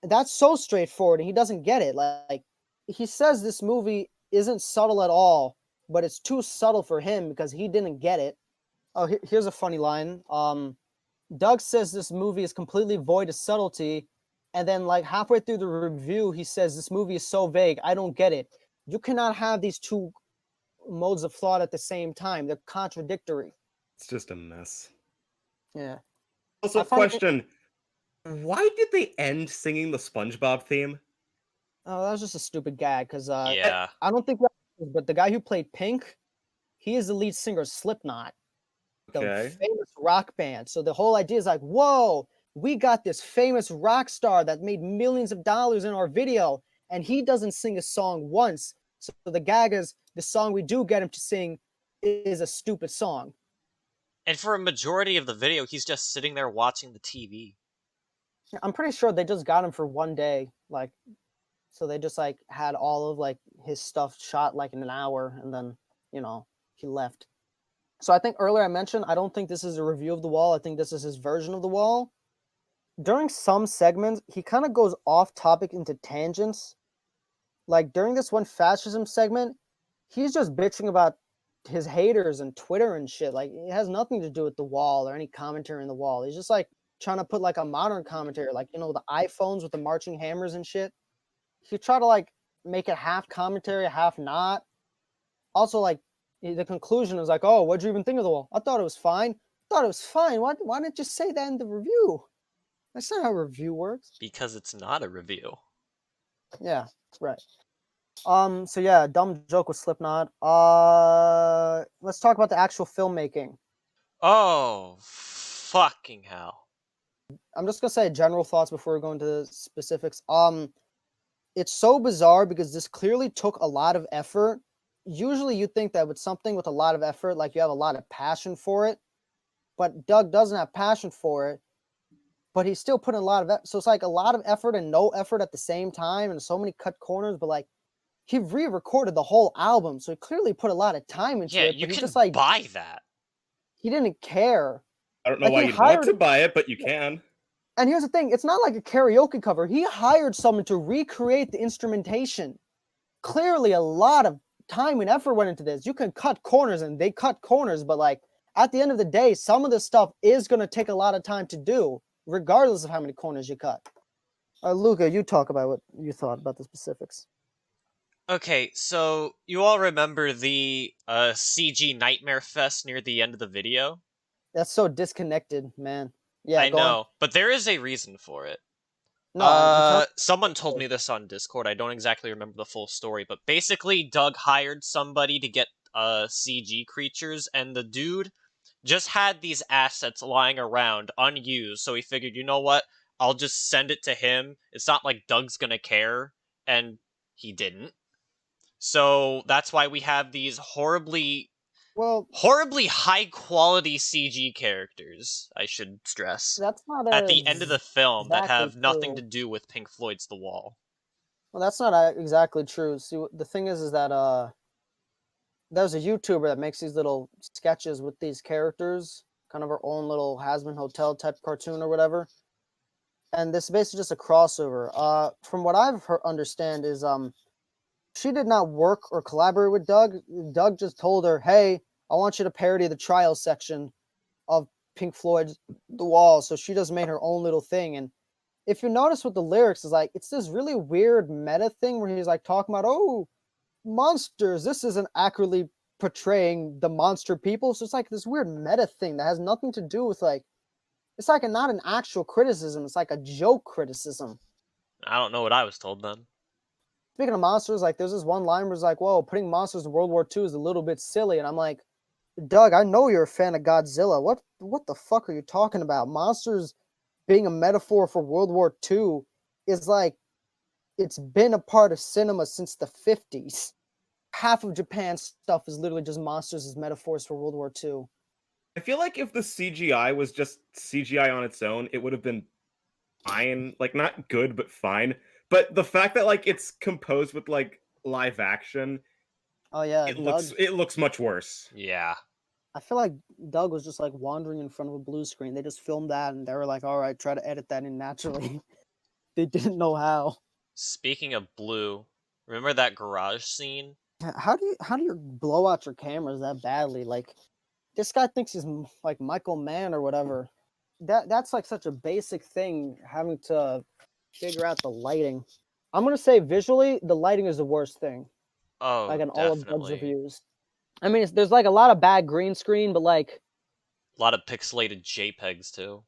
That's so straightforward, and he doesn't get it. Like, he says this movie isn't subtle at all, but it's too subtle for him because he didn't get it. Oh, here's a funny line. Doug says this movie is completely void of subtlety, and then like halfway through the review, he says this movie is so vague, I don't get it. You cannot have these two modes of thought at the same time. They're contradictory. It's just a mess. Yeah. Also, I find it- question: why did they end singing the SpongeBob theme? Oh, that was just a stupid gag because Yeah. I don't think, but the guy who played Pink, he is the lead singer of Slipknot, the Okay. famous rock band. So the whole idea is like, whoa, we got this famous rock star that made millions of dollars in our video, and he doesn't sing a song once. So the gag is the song we do get him to sing is a stupid song. And for a majority of the video, he's just sitting there watching the TV. I'm pretty sure they just got him for one day, like, so they just like had all of like his stuff shot like in an hour, and then he left. So I think earlier I mentioned I don't think this is a review of The Wall. I think this is his version of The Wall. During some segments, he kind of goes off topic into tangents. Like during this one fascism segment, he's just bitching about his haters and Twitter and shit. Like it has nothing to do with The Wall or any commentary in The Wall. He's just like trying to put like a modern commentary, like the iPhones with the marching hammers and shit. He tried to like make it half commentary, half not. Also, like the conclusion is like, oh, what'd you even think of The Wall? I thought it was fine. Thought it was fine. Why didn't you say that in the review? That's not how a review works. Because it's not a review. Yeah, right. So yeah, dumb joke with Slipknot. Let's talk about the actual filmmaking. Oh, fucking hell. I'm just gonna say general thoughts before we go into the specifics. It's so bizarre because this clearly took a lot of effort. Usually you think that with something with a lot of effort, like you have a lot of passion for it, but Doug doesn't have passion for it, but he's still putting a lot of effort. So it's like a lot of effort and no effort at the same time, and so many cut corners, but like he re-recorded the whole album, so he clearly put a lot of time into Yeah, it, you but he can just like buy that. he didn't care. I don't know Like, why he you'd want hired- to buy it, but you can. And here's the thing, it's not like a karaoke cover. He hired someone to recreate the instrumentation. Clearly a lot of time and effort went into this. You can cut corners, and they cut corners, but like at the end of the day, some of this stuff is going to take a lot of time to do, regardless of how many corners you cut. Luca, you talk about what you thought about the specifics. Okay, so you all remember the CG Nightmare Fest near the end of the video? That's so disconnected, man. Yeah, I go on. know, but there is a reason for it. No, I'm Someone told me this on Discord. I don't exactly remember the full story, but basically Doug hired somebody to get CG creatures, and the dude just had these assets lying around unused, so he figured, you know what? I'll just send it to him. It's not like Doug's gonna care, and he didn't. So that's why we have these horribly high quality CG characters, I should stress, that's not at the end of the film that exactly have nothing true. to do with Pink Floyd's The Wall. Well, that's not exactly true. See, the thing is that there's a YouTuber that makes these little sketches with these characters, kind of her own little Hasman Hotel type cartoon or whatever. And this is basically just a crossover. From what I've understand is she did not work or collaborate with Doug. Doug just told her, "Hey, I want you to parody the trial section of Pink Floyd's The Wall." So she just made her own little thing. And if you notice with the lyrics, is like it's this really weird meta thing where he's like talking about, oh, monsters. This isn't accurately portraying the monster people. So it's like this weird meta thing that has nothing to do with like, it's like not an actual criticism. It's like a joke criticism. I don't know what I was told then. Speaking of monsters, like there's this one line where it's like, whoa, putting monsters in World War II is a little bit silly. And I'm like, Doug, I know you're a fan of Godzilla. What the fuck are you talking about? Monsters being a metaphor for World War II is like, it's been a part of cinema since the 50s. Half of Japan's stuff is literally just monsters as metaphors for World War II. I feel like if the CGI was just CGI on its own, it would have been fine. Like, not good, but fine. But the fact that like it's composed with like live action, Oh yeah, it looks much worse. Yeah. I feel like Doug was just like wandering in front of a blue screen. They just filmed that and they were like, all right, try to edit that in naturally. They didn't know how. Speaking of blue, remember that garage scene? How do you blow out your cameras that badly? Like this guy thinks he's like Michael Mann or whatever. That's like such a basic thing, having to figure out the lighting. I'm gonna say visually, the lighting is the worst thing. Oh, Like in all of Doug's definitely. reviews. I mean, there's like a lot of bad green screen, but like A lot of pixelated JPEGs too.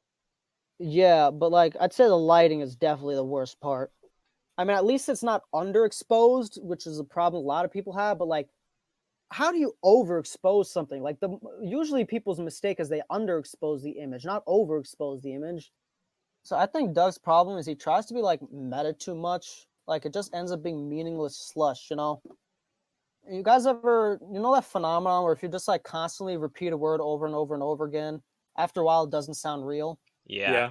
yeah, but like I'd say the lighting is definitely the worst part. I mean, at least it's not underexposed, which is a problem a lot of people have. But like, how do you overexpose something? Like usually people's mistake is they underexpose the image, not overexpose the image. So I think Doug's problem is he tries to be like meta too much. Like it just ends up being meaningless slush, you know? You guys ever, you know that phenomenon where if you just like constantly repeat a word over and over and over again, after a while it doesn't sound real? Yeah.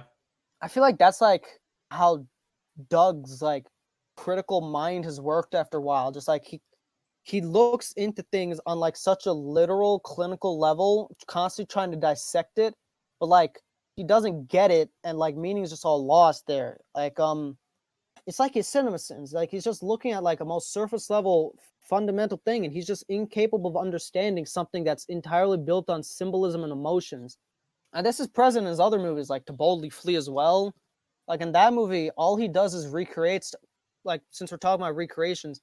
I feel like that's like how Doug's like critical mind has worked after a while. Just like he looks into things on like such a literal clinical level, constantly trying to dissect it, but like he doesn't get it, and like meaning is just all lost there. Like it's like his cinema sins. Like he's just looking at like a most surface level fundamental thing, and he's just incapable of understanding something that's entirely built on symbolism and emotions. And this is present in his other movies, like To Boldly Flee as well. Like in that movie, all he does is recreates, like since we're talking about recreations,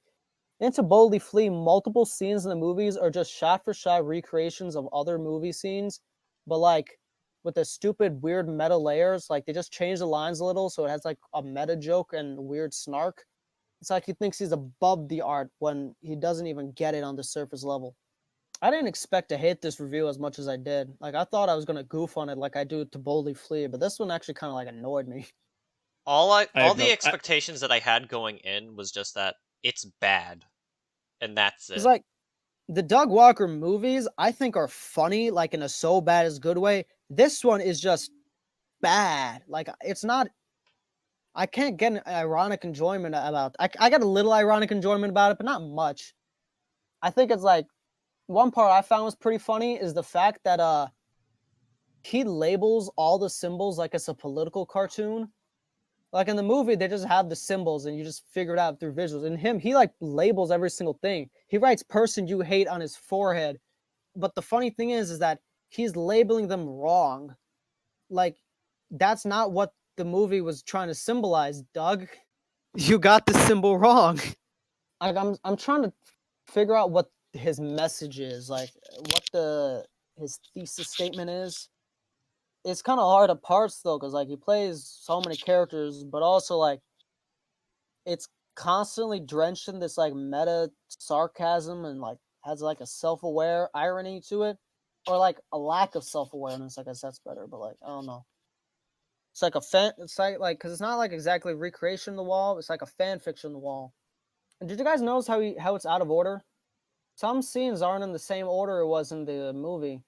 in To Boldly Flee, multiple scenes in the movies are just shot for shot recreations of other movie scenes, but like with the stupid weird meta layers, like they just change the lines a little so it has like a meta joke and weird snark. It's like he thinks he's above the art when he doesn't even get it on the surface level. I didn't expect to hate this review as much as I did. Like I thought I was gonna goof on it like I do To Boldly Flee, but this one actually kind of like annoyed me. I All have the no. expectations that I had going in was just that it's bad, and that's Because it. like the Doug Walker movies, I think are funny, like in a so bad is good way. This one is just bad. Like it's not. I can't get an ironic enjoyment about. I got a little ironic enjoyment about it, but not much. I think it's like one part I found was pretty funny is the fact that he labels all the symbols like it's a political cartoon. Like in the movie, they just have the symbols and you just figure it out through visuals. In him, he like labels every single thing. He writes "person you hate" on his forehead. But the funny thing is that he's labeling them wrong. Like that's not what the movie was trying to symbolize, Doug. You got the symbol wrong. Like I'm trying to figure out what his message is, like what his thesis statement is. It's kind of hard to parse though, because like he plays so many characters, but also like it's constantly drenched in this like meta sarcasm and like has like a self-aware irony to it, or like a lack of self-awareness. I guess that's better, but like I don't know. It's like a fan. It's like because it's not like exactly recreation of the wall. It's like a fan fiction of the wall. And did you guys notice how it's out of order? Some scenes aren't in the same order it was in the movie,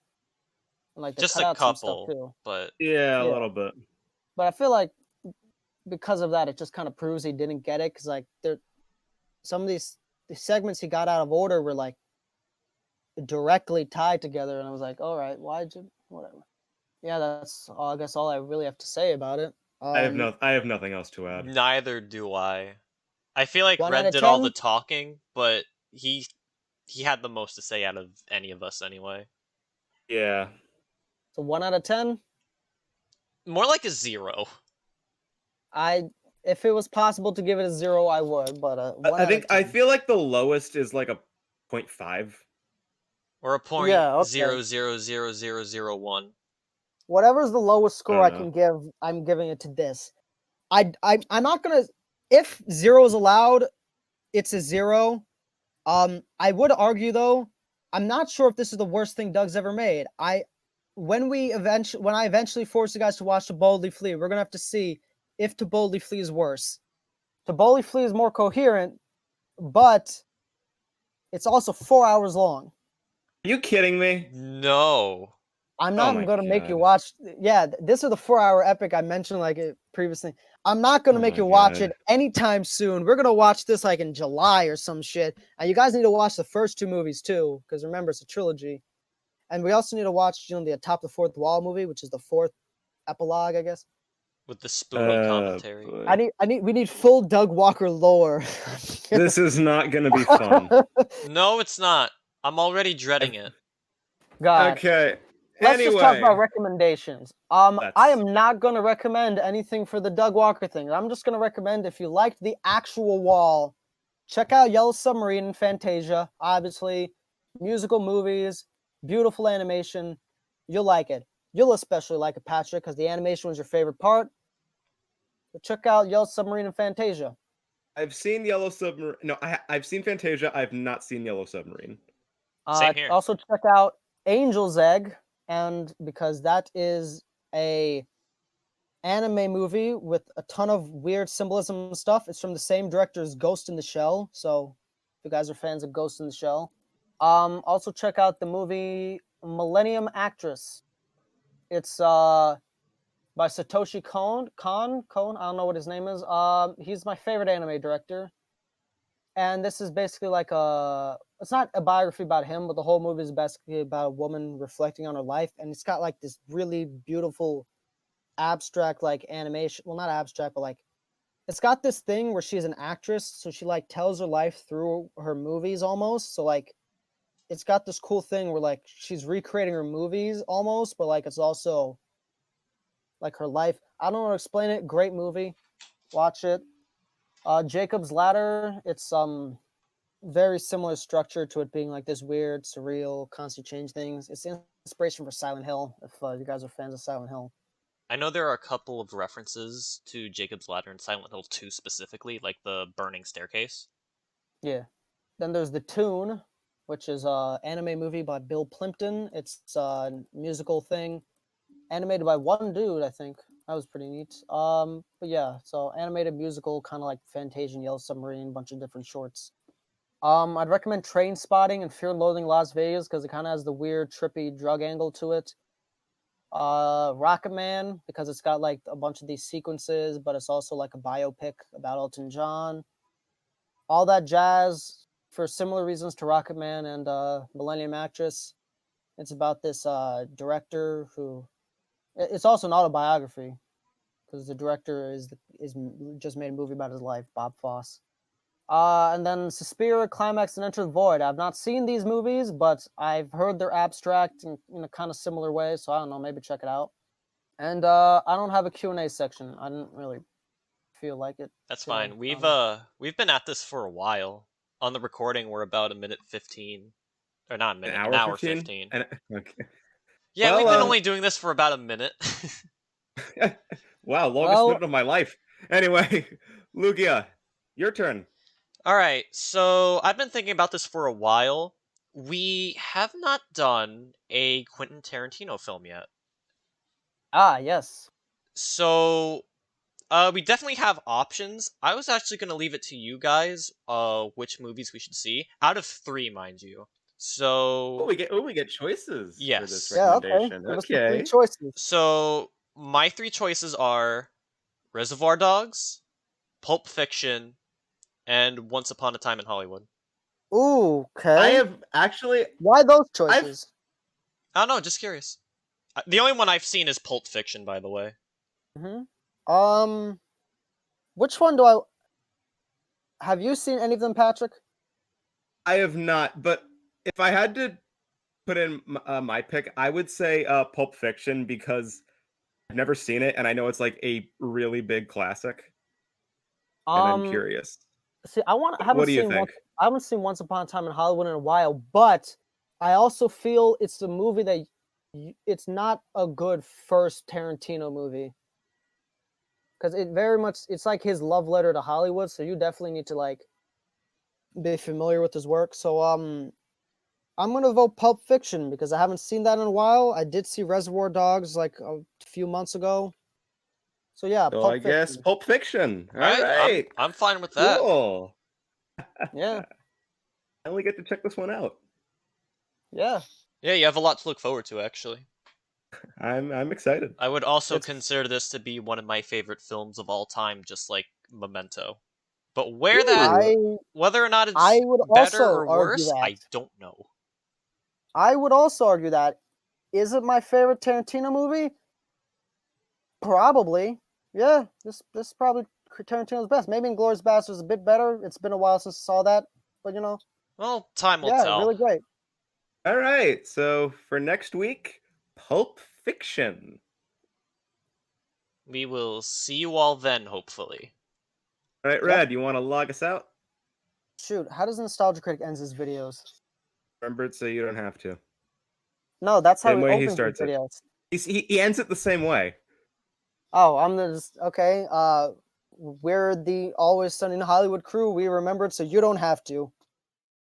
and like the Just a cutouts and stuff couple, too. but Yeah, a Yeah, little bit. but I feel like because of that, it just kind of proves he didn't get it because like there, some of these the segments he got out of order were like directly tied together, and I was like, all right, why'd you? Whatever. Yeah, that's all, I guess all I really have to say about it. I have nothing else to add. neither do I. I feel like 1 out Red of did all the 10. talking, but he had the most to say out of any of us anyway. Yeah. So 1 out of 10. More like a 0. If it was possible to give it a 0, I would, but one I out of think I 10. feel like the lowest is like a 0.5. Or a point Yeah, okay. 0.000001. Whatever's the lowest I score don't I know. can give, I'm giving it to this. I'm not gonna. If 0 is allowed, it's a 0. I would argue though, I'm not sure if this is the worst thing Doug's ever made. When I eventually force you guys to watch To Boldly Flee, we're gonna have to see if To Boldly Flee is worse. To Boldly Flee is more coherent, but it's also 4 hours long. Are you kidding me? No. I'm Oh not my going to make you God. watch. Yeah, this is the 4 hour epic I mentioned like it previously. I'm not going to Oh make my you watch God. it anytime soon. We're going to watch this like in July or some shit. And you guys need to watch the first two movies too, because remember it's a trilogy. And we also need to watch, the Top the Fourth Wall movie, which is the fourth epilogue, I guess. With the spooky commentary. Boy. We need full Doug Walker lore. This is not gonna be fun. No, it's not. I'm already dreading it. God. Okay. Let's just talk about Anyway, recommendations. I that's am not going to recommend anything for the Doug Walker thing. I'm just going to recommend if you liked the actual wall, check out Yellow Submarine and Fantasia. Obviously, musical movies, beautiful animation. You'll like it. You'll especially like it, Patrick, because the animation was your favorite part. But check out Yellow Submarine and Fantasia. I've seen Yellow Submarine. No, I've seen Fantasia. I've not seen Yellow Submarine. Same here. Also check out Angel's Egg, and because that is a anime movie with a ton of weird symbolism and stuff. It's from the same director as Ghost in the Shell. So if you guys are fans of Ghost in the Shell, also check out the movie Millennium Actress. It's by Satoshi Kon. I don't know what his name is. He's my favorite anime director. And this is basically like it's not a biography about him, but the whole movie is basically about a woman reflecting on her life. And it's got like this really beautiful abstract like animation. Well, not abstract, but like it's got this thing where she's an actress. So she like tells her life through her movies almost. So like it's got this cool thing where like she's recreating her movies almost, but like it's also like her life. I don't know how to explain it. Great movie. Watch it. Jacob's Ladder, it's very similar structure to it being like this weird, surreal, constant change things. It's the inspiration for Silent Hill, if you guys are fans of Silent Hill. I know there are a couple of references to Jacob's Ladder and Silent Hill 2 specifically, like the burning staircase. Yeah. Then there's The Tune, which is a anime movie by Bill Plimpton. It's a musical thing, animated by one dude, I think. That was pretty neat. But yeah, so animated musical, kind of like Fantasia and Yellow Submarine, bunch of different shorts. I'd recommend Train Spotting and Fear and Loathing Las Vegas because it kind of has the weird, trippy drug angle to it. Rocket Man because it's got like a bunch of these sequences, but it's also like a biopic about Elton John. All That Jazz for similar reasons to Rocket Man and Millennium Actress. It's about this director who. It's also an autobiography because the director is just made a movie about his life, Bob Fosse. And then Suspiria, Climax, and Enter the Void. I've not seen these movies, but I've heard they're abstract in a kind of similar way, so I don't know, maybe check it out. And I don't have a Q&A section. I didn't really feel like it. That's today. fine. We've been at this for a while. On the recording, we're about 1:15. Or not a minute, an hour 15. Okay. Yeah, Well, we've been only doing this for about a minute. Wow, longest minute of my life. Anyway, Lugia, your turn. Alright, so I've been thinking about this for a while. We have not done a Quentin Tarantino film yet. Ah, yes. So, we definitely have options. I was actually going to leave it to you guys, which movies we should see. Out of 3, mind you. So... we get choices for this Yes. Yeah, okay. recommendation. Give us the 3 Okay. choices. So, my 3 choices are Reservoir Dogs, Pulp Fiction, and Once Upon a Time in Hollywood. Ooh, okay. I have actually... Why those choices? I don't know, just curious. The only one I've seen is Pulp Fiction, by the way. Mm-hmm. Which one do I... Have you seen any of them, Patrick? I have not, but if I had to put in my pick, I would say Pulp Fiction because I've never seen it, and I know it's like a really big classic. And I'm curious. See, What do you think? I haven't seen Once Upon a Time in Hollywood in a while, but I also feel it's a movie that it's not a good first Tarantino movie. Because it's like his love letter to Hollywood, so you definitely need to like be familiar with his work. So I'm gonna vote Pulp Fiction because I haven't seen that in a while. I did see Reservoir Dogs like a few months ago. So yeah, So Pulp I guess Fiction. Pulp Fiction. All Alright, right. I'm fine with that. Cool. Yeah. I only get to check this one out. Yeah. Yeah, you have a lot to look forward to, actually. I'm excited. I would also consider this to be one of my favorite films of all time, just like Memento. But whether or not it's I would better also or argue worse, that. I don't know. I would also argue that. Is it my favorite Tarantino movie? Probably. Yeah, this is probably Tarantino's best. Maybe Inglourious Basterds is a bit better. It's been a while since I saw that, but you know. Well, time will Yeah, tell. really great. All right. So for next week, Pulp Fiction. We will see you all then, hopefully. All right, Red, you want to log us out? Shoot, how does Nostalgia Critic ends his videos? Remember it so you don't have to. No, that's how Same way he opens his starts it. videos. He ends it the same way. Oh, okay. We're the Always Sunny in Hollywood crew. We remembered, so you don't have to.